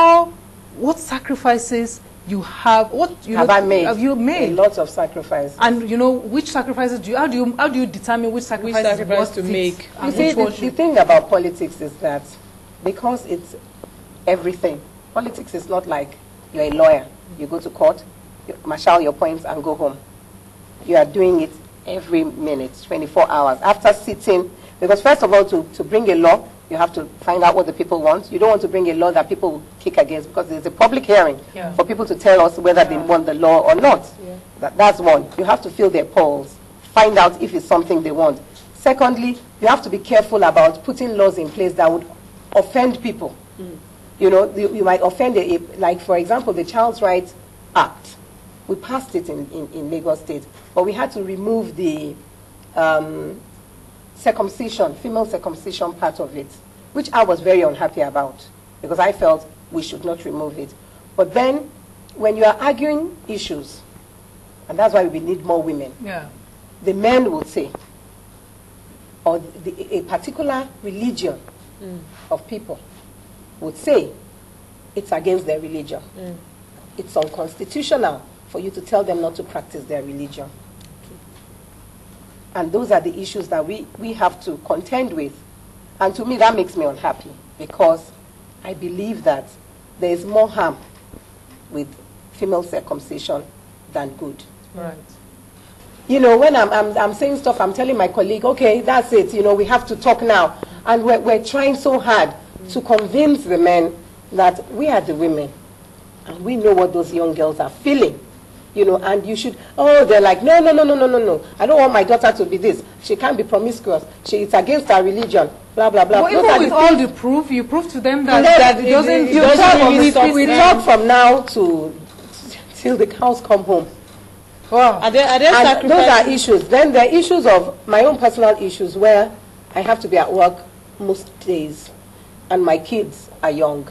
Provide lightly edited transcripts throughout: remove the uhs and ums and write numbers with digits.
what sacrifices have you made? Lots of sacrifices. And you know, which sacrifices do you, how do you determine which sacrifice to make? You see, the thing about politics is that because it's everything, politics is not like you're a lawyer. You go to court, you marshal your points and go home. You are doing it every minute, 24 hours. After sitting, because first of all, to bring a law, you have to find out what the people want. You don't want to bring a law that people will kick against, because there's a public hearing for people to tell us whether they want the law or not. That's one. You have to fill their polls, find out if it's something they want. Secondly, you have to be careful about putting laws in place that would offend people. You know, you might offend, like for example, the Child Rights Act. We passed it in Lagos State, but we had to remove the circumcision, female circumcision part of it, which I was very unhappy about, because I felt we should not remove it. But then, when you are arguing issues, and that's why we need more women, the men will say, or a particular religion of people would say, it's against their religion. It's unconstitutional for you to tell them not to practice their religion. And those are the issues that we have to contend with. And to me, that makes me unhappy, because I believe that there is more harm with female circumcision than good. Right. You know, when I'm saying stuff, I'm telling my colleague, okay, that's it, you know, we have to talk now. And we're trying so hard to convince the men that we are the women, and we know what those young girls are feeling. You know, and you should, they're like, no. I don't want my daughter to be this. She can't be promiscuous. It's against our religion, blah, blah, blah. Well, even with all the proof, you prove to them that it doesn't... We talk from now till the cows come home. Wow. And those are issues. Then there are issues of my own personal issues, where I have to be at work most days, and my kids are young.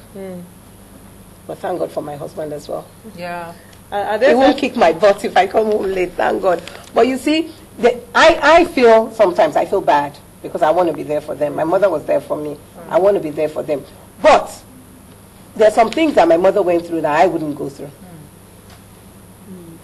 But thank God for my husband as well. Yeah. They won't kick my butt if I come home late, thank God. But you see, I feel, sometimes I feel bad, because I want to be there for them. My mother was there for me. I want to be there for them. But there are some things that my mother went through that I wouldn't go through.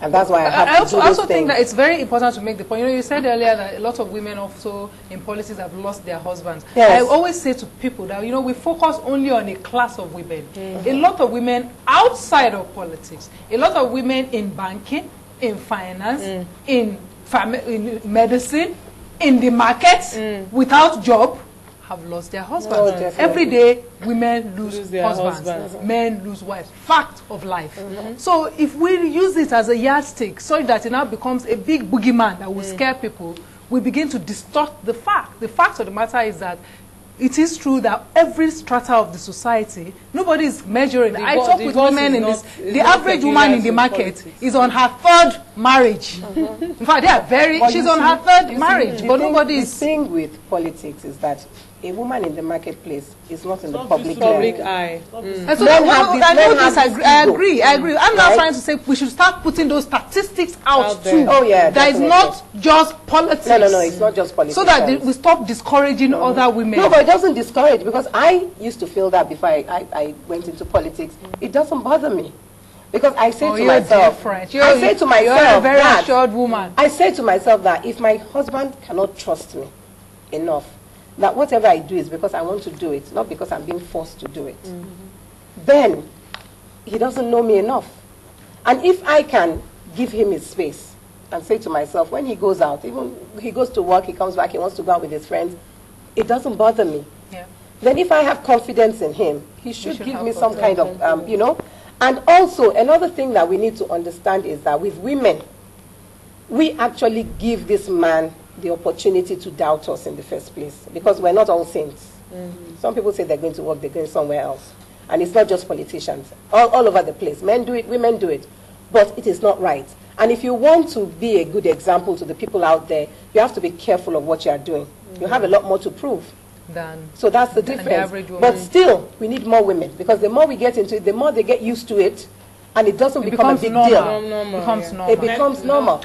And that's why I have to do I also this think thing. that it's very important to make the point. You know, you said earlier that a lot of women also in politics have lost their husbands. Yes. I always say to people that, you know, we focus only on a class of women. A lot of women outside of politics, a lot of women in banking, in finance, in medicine, in the markets, without job, have lost their husbands. Every day, women lose their husbands, men lose wives. Fact of life. So if we use it as a yardstick, so that it now becomes a big boogeyman that will scare people, we begin to distort the fact. The fact of the matter is that it is true that every strata of the society, nobody is measuring. I talk with women in this. The average woman in the market is on her third marriage. In fact, they are very. She's on her third marriage, but nobody is. The thing with politics is that a woman in the marketplace is not in the public eye. And so I agree. I'm now trying to say we should start putting those statistics out too. Oh yeah, that is not just politics. No, it's not just politics. So that we stop discouraging other women. No, but it doesn't discourage, because I used to feel that before I went into politics. It doesn't bother me, because I say to myself, I say to myself, you're a very assured woman. I say to myself that if my husband cannot trust me enough, that whatever I do is because I want to do it, not because I'm being forced to do it, then he doesn't know me enough. And if I can give him his space and say to myself, when he goes out, even he goes to work, he comes back, he wants to go out with his friends, it doesn't bother me. Then if I have confidence in him, he should give me some kind of, you know. And also, another thing that we need to understand is that with women, we actually give this man the opportunity to doubt us in the first place, because we're not all saints. Some people say they're going to work, they're going somewhere else. And it's not just politicians. All over the place. Men do it, women do it. But it is not right. And if you want to be a good example to the people out there, you have to be careful of what you are doing. You have a lot more to prove. So that's the difference. But still, we need more women, because the more we get into it, the more they get used to it, and it doesn't become a big deal. It becomes normal. It becomes normal.